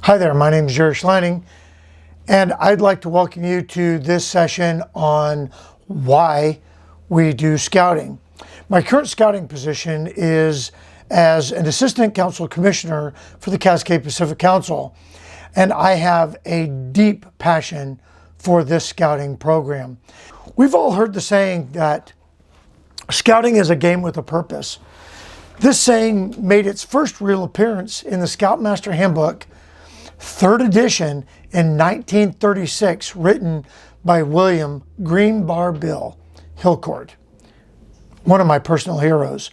Hi there, my name is Jerry Schleining, and I'd like to welcome you to this session on why we do scouting. My current scouting position is as an Assistant Council Commissioner for the Cascade Pacific Council, and I have a deep passion for this scouting program. We've all heard the saying that scouting is a game with a purpose. This saying made its first real appearance in the Scoutmaster Handbook, 3rd edition in 1936, written by William Greenbar Bill Hillcourt, one of my personal heroes.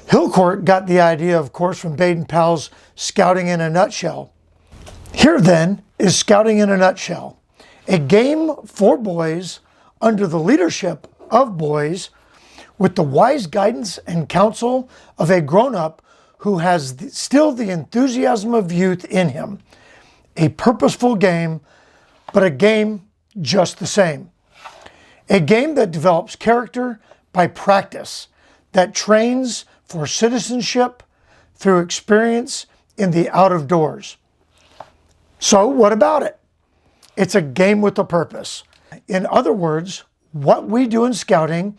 Hillcourt got the idea, of course, from Baden-Powell's Scouting in a Nutshell. Here then is Scouting in a Nutshell, a game for boys under the leadership of boys with the wise guidance and counsel of a grown-up who has still the enthusiasm of youth in him. A purposeful game, but a game just the same. A game that develops character by practice, that trains for citizenship through experience in the out of doors. So what about it? It's a game with a purpose. In other words, what we do in scouting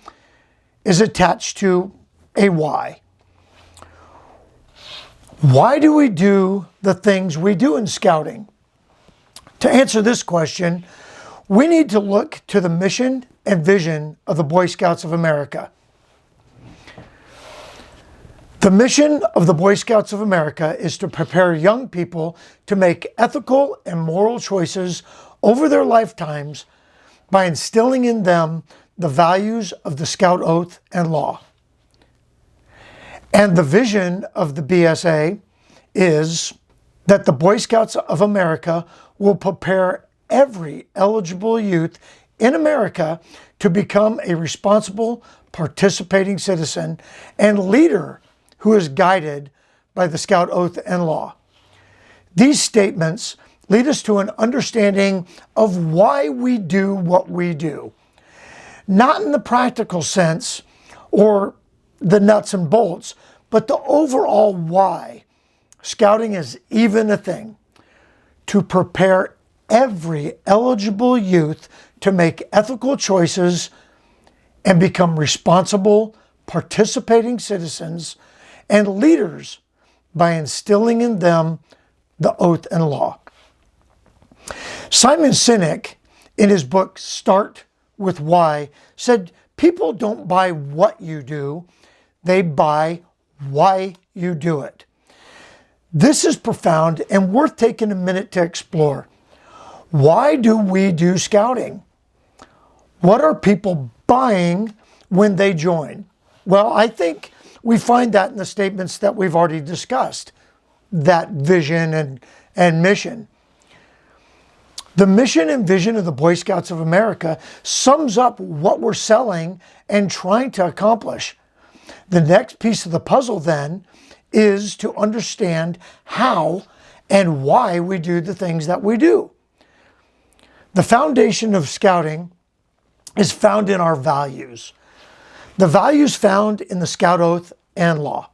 is attached to a why. Why do we do the things we do in scouting? To answer this question, we need to look to the mission and vision of the Boy Scouts of America. The mission of the Boy Scouts of America is to prepare young people to make ethical and moral choices over their lifetimes by instilling in them the values of the Scout Oath and Law. And the vision of the BSA is that the Boy Scouts of America will prepare every eligible youth in America to become a responsible, participating citizen and leader who is guided by the Scout Oath and Law. These statements lead us to an understanding of why we do what we do. Not in the practical sense or the nuts and bolts, but the overall why scouting is even a thing. To prepare every eligible youth to make ethical choices and become responsible, participating citizens and leaders by instilling in them the oath and law. Simon Sinek, in his book Start with Why, said people don't buy what you do, they buy why you do it. This is profound and worth taking a minute to explore. Why do we do scouting? What are people buying when they join? Well, I think we find that in the statements that we've already discussed, that vision and mission. The mission and vision of the Boy Scouts of America sums up what we're selling and trying to accomplish. The next piece of the puzzle then is to understand how and why we do the things that we do. The foundation of scouting is found in our values. The values found in the Scout Oath and Law.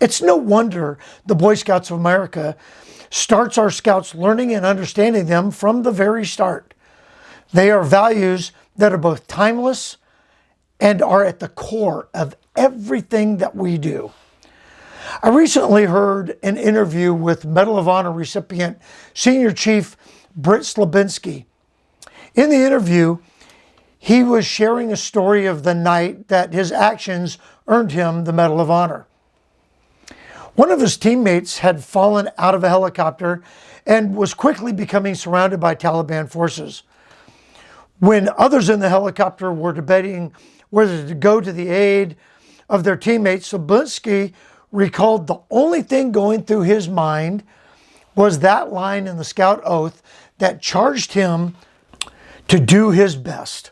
It's no wonder the Boy Scouts of America starts our scouts learning and understanding them from the very start. They are values that are both timeless and are at the core of everything that we do. I recently heard an interview with Medal of Honor recipient Senior Chief Britt Slabinski. In the interview, he was sharing a story of the night that his actions earned him the Medal of Honor. One of his teammates had fallen out of a helicopter and was quickly becoming surrounded by Taliban forces. When others in the helicopter were debating whether to go to the aid of their teammates, Slabinski recalled the only thing going through his mind was that line in the Scout Oath that charged him to do his best.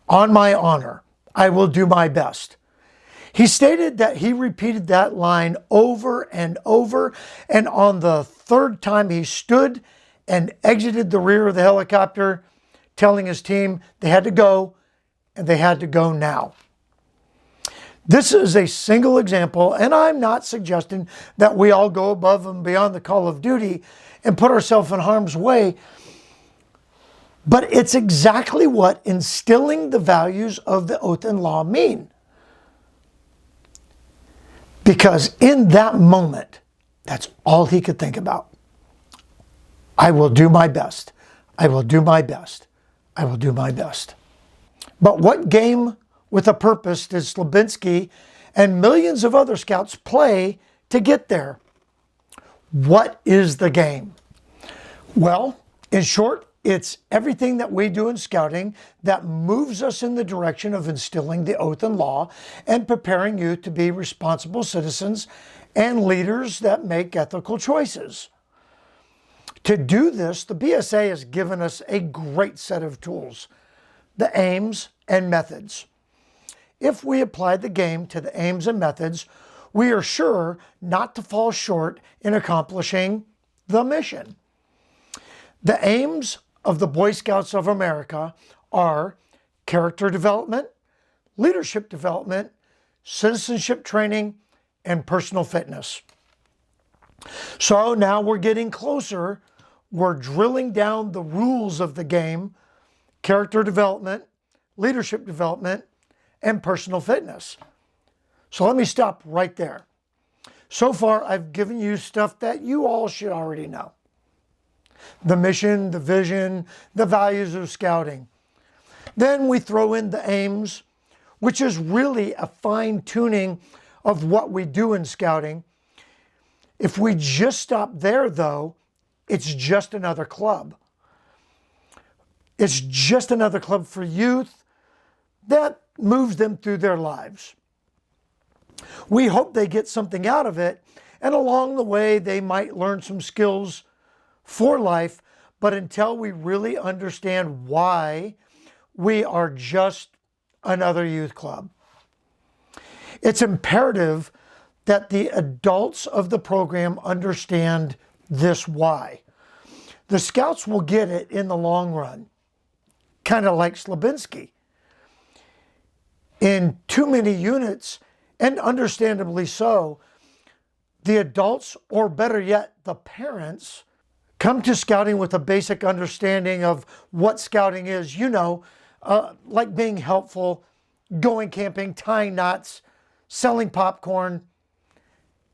On my honor, I will do my best. He stated that he repeated that line over and over, and on the third time he stood and exited the rear of the helicopter, telling his team they had to go and they had to go now. This is a single example, and I'm not suggesting that we all go above and beyond the call of duty and put ourselves in harm's way, but it's exactly what instilling the values of the oath and law mean. Because in that moment, that's all he could think about. I will do my best. I will do my best. I will do my best. But what game with a purpose did Slabinski and millions of other scouts play to get there? What is the game? Well, in short, it's everything that we do in scouting that moves us in the direction of instilling the oath and law and preparing you to be responsible citizens and leaders that make ethical choices. To do this, the BSA has given us a great set of tools, the aims and methods. If we apply the game to the aims and methods, we are sure not to fall short in accomplishing the mission. The aims of the Boy Scouts of America are character development, leadership development, citizenship training, and personal fitness. So now we're getting closer. We're drilling down the rules of the game: character development, leadership development, and personal fitness. So let me stop right there. So far, I've given you stuff that you all should already know. The mission, the vision, the values of scouting. Then we throw in the aims, which is really a fine-tuning of what we do in scouting. If we just stop there, though, it's just another club. It's just another club for youth that moves them through their lives. We hope they get something out of it, and along the way they might learn some skills for life, but until we really understand why we are just another youth club. It's imperative that the adults of the program understand this why. The scouts will get it in the long run, kind of like Slabinski. In too many units, and understandably so, the adults, or better yet, the parents, come to scouting with a basic understanding of what scouting is. You know, like being helpful, going camping, tying knots, selling popcorn,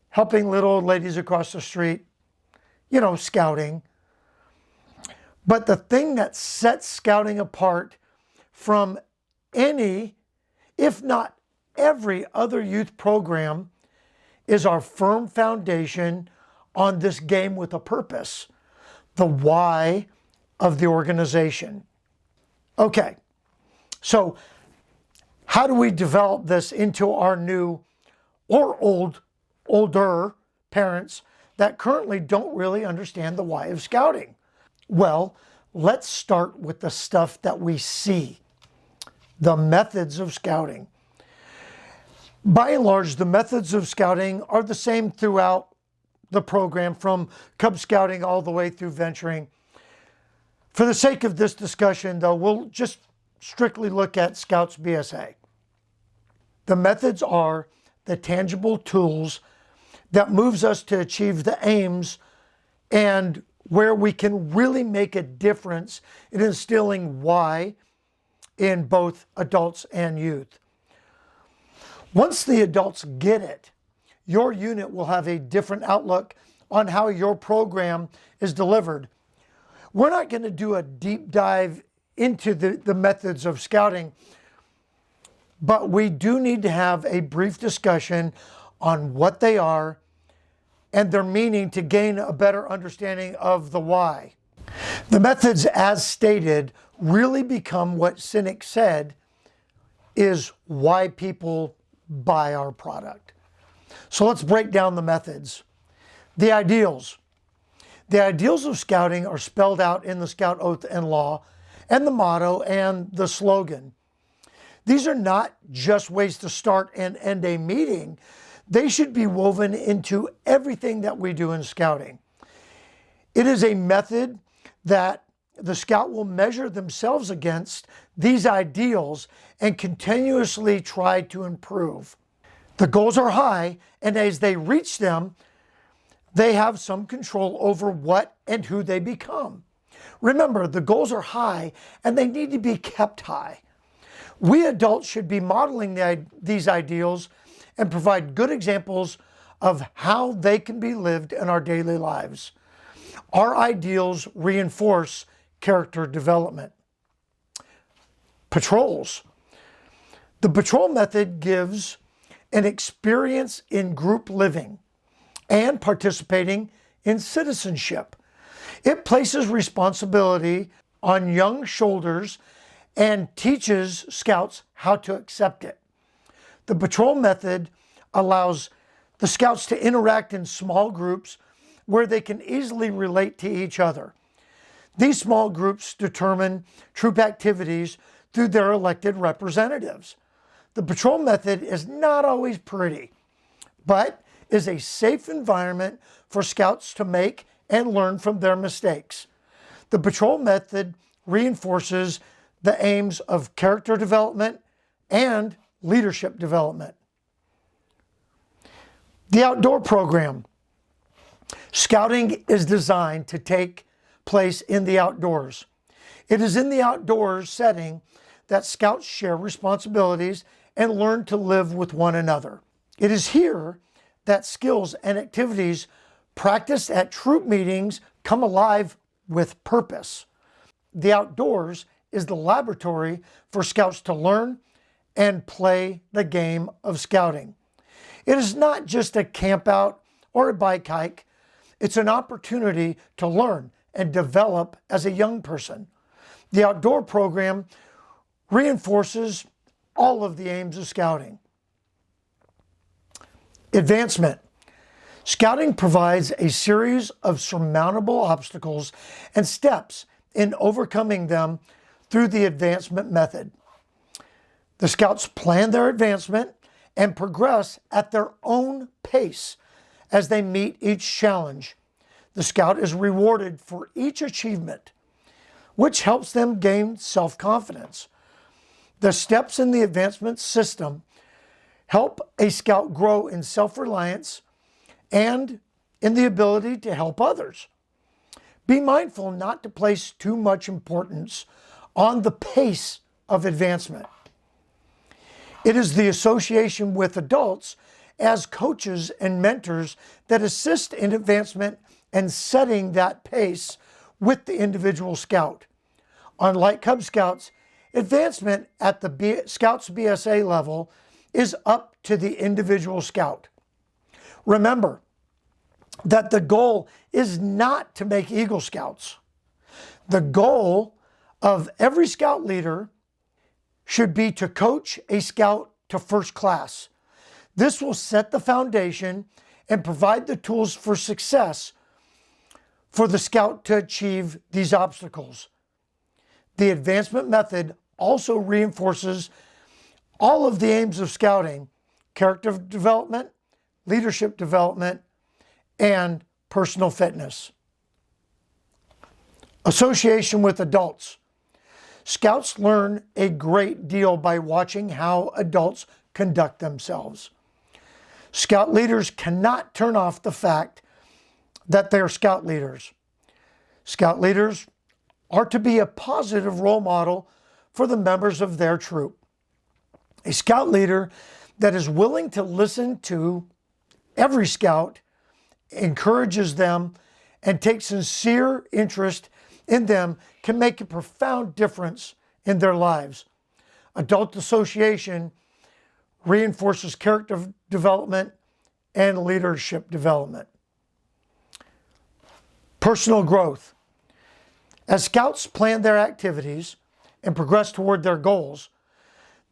helping little old ladies across the street, you know, scouting. But the thing that sets scouting apart from any, if not every other youth program, is our firm foundation on this game with a purpose, the why of the organization. Okay, so how do we develop this into our new or older parents that currently don't really understand the why of scouting? Well, let's start with the stuff that we see, the methods of scouting. By and large, the methods of scouting are the same throughout the program, from Cub Scouting all the way through venturing. For the sake of this discussion, though, we'll just strictly look at Scouts BSA. The methods are the tangible tools that moves us to achieve the aims and where we can really make a difference in instilling why in both adults and youth. Once the adults get it, your unit will have a different outlook on how your program is delivered. We're not going to do a deep dive into the methods of scouting, but we do need to have a brief discussion on what they are and their meaning to gain a better understanding of the why. The methods, as stated, really become what Cynic said is why people buy our product. So let's break down the methods. The ideals. The ideals of scouting are spelled out in the Scout Oath and Law and the motto and the slogan. These are not just ways to start and end a meeting. They should be woven into everything that we do in scouting. It is a method that the scout will measure themselves against these ideals and continuously try to improve. The goals are high, and as they reach them, they have some control over what and who they become. Remember, the goals are high, and they need to be kept high. We adults should be modeling these ideals and provide good examples of how they can be lived in our daily lives. Our ideals reinforce character development. Patrols. The patrol method gives an experience in group living and participating in citizenship. It places responsibility on young shoulders and teaches scouts how to accept it. The patrol method allows the scouts to interact in small groups where they can easily relate to each other. These small groups determine troop activities through their elected representatives. The patrol method is not always pretty, but is a safe environment for scouts to make and learn from their mistakes. The patrol method reinforces the aims of character development and leadership development. The outdoor program. Scouting is designed to take place in the outdoors. It is in the outdoors setting that scouts share responsibilities and learn to live with one another. It is here that skills and activities practiced at troop meetings come alive with purpose. The outdoors is the laboratory for scouts to learn and play the game of scouting. It is not just a camp out or a bike hike. It's an opportunity to learn and develop as a young person. The outdoor program reinforces all of the aims of scouting. Advancement. Scouting provides a series of surmountable obstacles and steps in overcoming them through the advancement method. The scouts plan their advancement and progress at their own pace as they meet each challenge. The scout is rewarded for each achievement, which helps them gain self-confidence. The steps in the advancement system help a scout grow in self-reliance and in the ability to help others. Be mindful not to place too much importance on the pace of advancement. It is the association with adults as coaches and mentors that assist in advancement and setting that pace with the individual scout. Unlike Cub Scouts, advancement at the Scouts BSA level is up to the individual scout. Remember that the goal is not to make Eagle Scouts. The goal of every scout leader should be to coach a scout to first class. This will set the foundation and provide the tools for success for the scout to achieve these obstacles. The advancement method also reinforces all of the aims of scouting: character development, leadership development, and personal fitness. Association with adults. Scouts learn a great deal by watching how adults conduct themselves. Scout leaders cannot turn off the fact that they're scout leaders. Scout leaders are to be a positive role model for the members of their troop. A scout leader that is willing to listen to every scout, encourages them, and takes sincere interest in them can make a profound difference in their lives. Adult association reinforces character development and leadership development. Personal growth. As scouts plan their activities and progress toward their goals,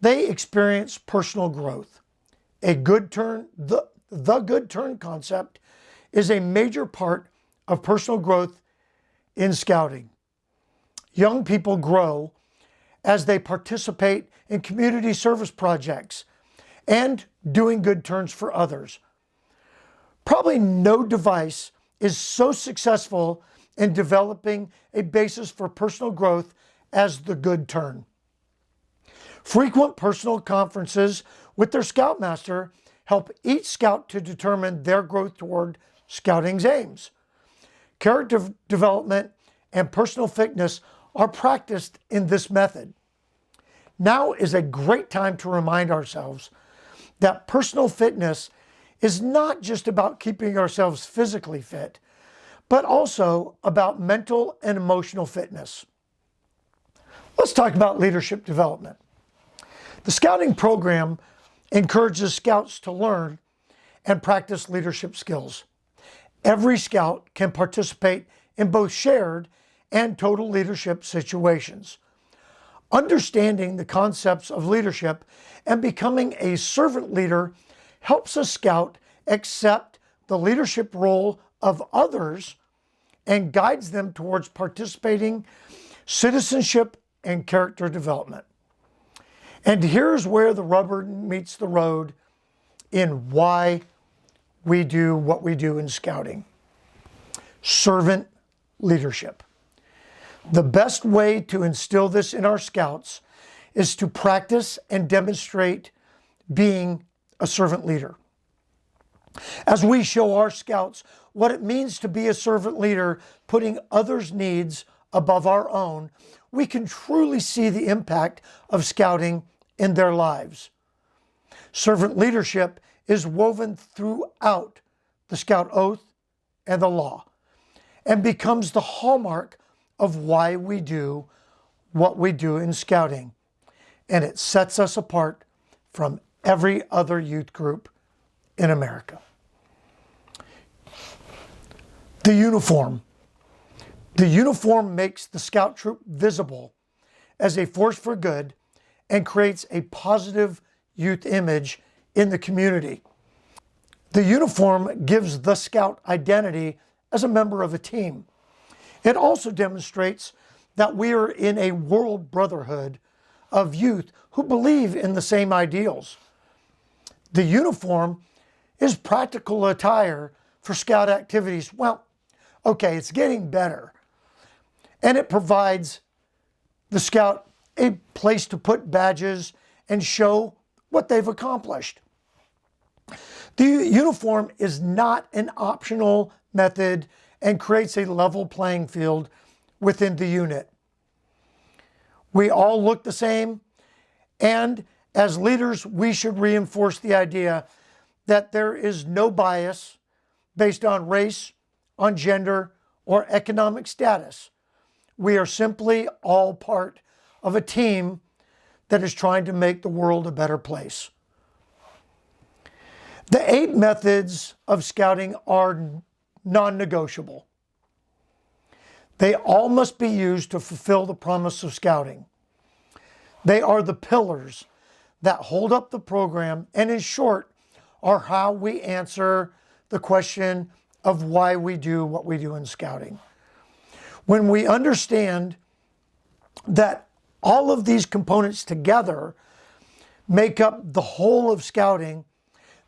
they experience personal growth. A good turn, the good turn concept is a major part of personal growth in scouting. Young people grow as they participate in community service projects and doing good turns for others. Probably no device is so successful in developing a basis for personal growth as the good turn. Frequent personal conferences with their scoutmaster help each scout to determine their growth toward scouting's aims. Character development and personal fitness are practiced in this method. Now is a great time to remind ourselves that personal fitness is not just about keeping ourselves physically fit, but also about mental and emotional fitness. Let's talk about leadership development. The scouting program encourages scouts to learn and practice leadership skills. Every scout can participate in both shared and total leadership situations. Understanding the concepts of leadership and becoming a servant leader helps a scout accept the leadership role of others and guides them towards participating citizenship and character development. And here's where the rubber meets the road in why we do what we do in scouting. Servant leadership. The best way to instill this in our scouts is to practice and demonstrate being a servant leader. As we show our scouts what it means to be a servant leader, putting others' needs above our own, we can truly see the impact of scouting in their lives. Servant leadership is woven throughout the Scout Oath and the law and becomes the hallmark of why we do what we do in scouting. And it sets us apart from every other youth group in America. The uniform. The uniform makes the scout troop visible as a force for good and creates a positive youth image in the community. The uniform gives the scout identity as a member of a team. It also demonstrates that we are in a world brotherhood of youth who believe in the same ideals. The uniform is practical attire for scout activities. Well, okay, it's getting better. And it provides the scout a place to put badges and show what they've accomplished. The uniform is not an optional method and creates a level playing field within the unit. We all look the same, and as leaders, we should reinforce the idea that there is no bias based on race, on gender, or economic status. We are simply all part of a team that is trying to make the world a better place. The 8 methods of scouting are non-negotiable. They all must be used to fulfill the promise of scouting. They are the pillars that hold up the program and, in short, are how we answer the question of why we do what we do in scouting. When we understand that all of these components together make up the whole of scouting,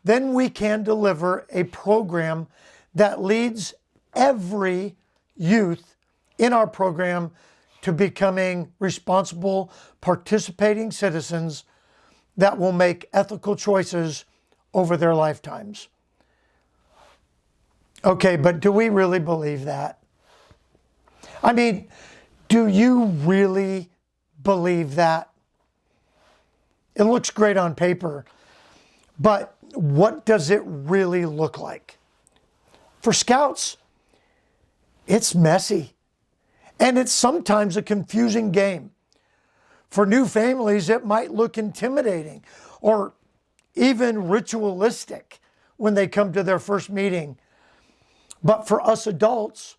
then we can deliver a program that leads every youth in our program to becoming responsible, participating citizens that will make ethical choices over their lifetimes. Okay, but do we really believe that? I mean, do you really believe that? It looks great on paper, but what does it really look like? For scouts, it's messy, and it's sometimes a confusing game. For new families, it might look intimidating or even ritualistic when they come to their first meeting. But for us adults,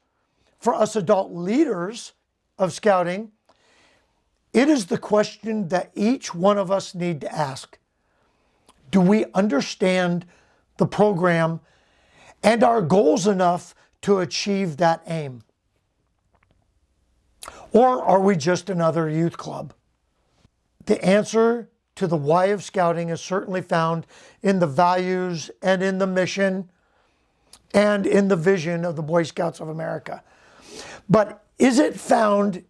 for us adult leaders of scouting, it is the question that each one of us need to ask. Do we understand the program and our goals enough to achieve that aim? Or are we just another youth club? The answer to the why of scouting is certainly found in the values and in the mission and in the vision of the Boy Scouts of America. But is it found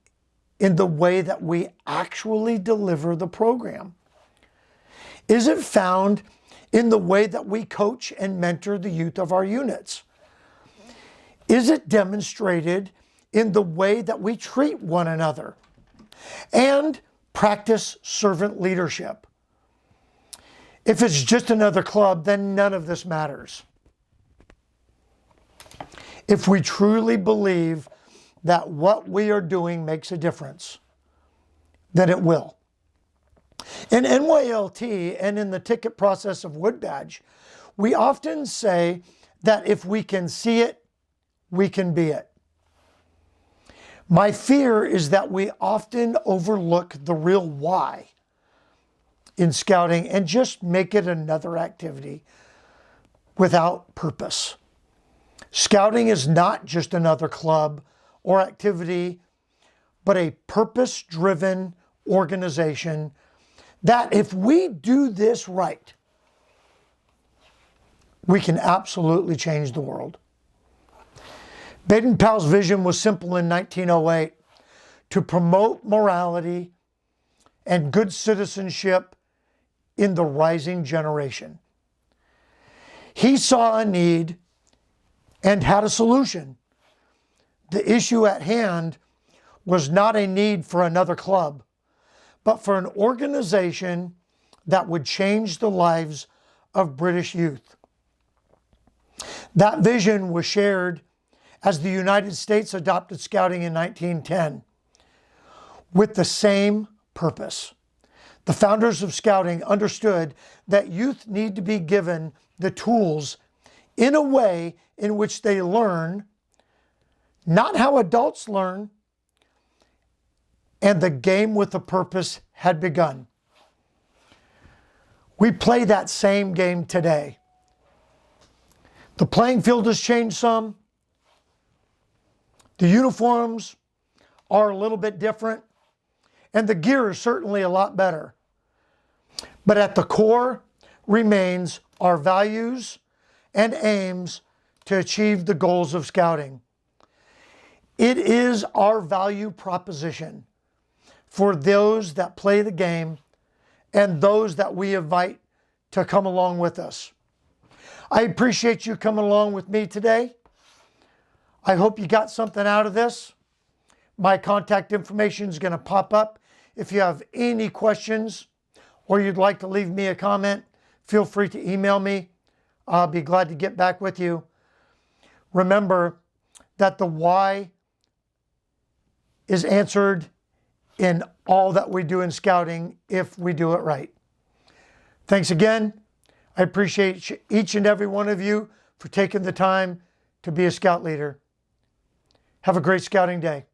in the way that we actually deliver the program? Is it found in the way that we coach and mentor the youth of our units? Is it demonstrated in the way that we treat one another and practice servant leadership? If it's just another club, then none of this matters. If we truly believe that what we are doing makes a difference, then it will. In NYLT and in the ticket process of Wood Badge, we often say that if we can see it, we can be it. My fear is that we often overlook the real why in scouting and just make it another activity without purpose. Scouting is not just another club or activity, but a purpose-driven organization that if we do this right, we can absolutely change the world. Baden-Powell's vision was simple in 1908: to promote morality and good citizenship in the rising generation. He saw a need and had a solution. The issue at hand was not a need for another club, but for an organization that would change the lives of British youth. That vision was shared as the United States adopted Scouting in 1910 with the same purpose. The founders of Scouting understood that youth need to be given the tools in a way in which they learn, not how adults learn, and the game with a purpose had begun. We play that same game today. The playing field has changed some. The uniforms are a little bit different, and the gear is certainly a lot better. But at the core remains our values and aims to achieve the goals of Scouting. It is our value proposition for those that play the game and those that we invite to come along with us. I appreciate you coming along with me today. I hope you got something out of this. My contact information is going to pop up. If you have any questions or you'd like to leave me a comment, feel free to email me. I'll be glad to get back with you. Remember that the why is answered in all that we do in Scouting if we do it right. Thanks again. I appreciate each and every one of you for taking the time to be a Scout leader. Have a great Scouting day.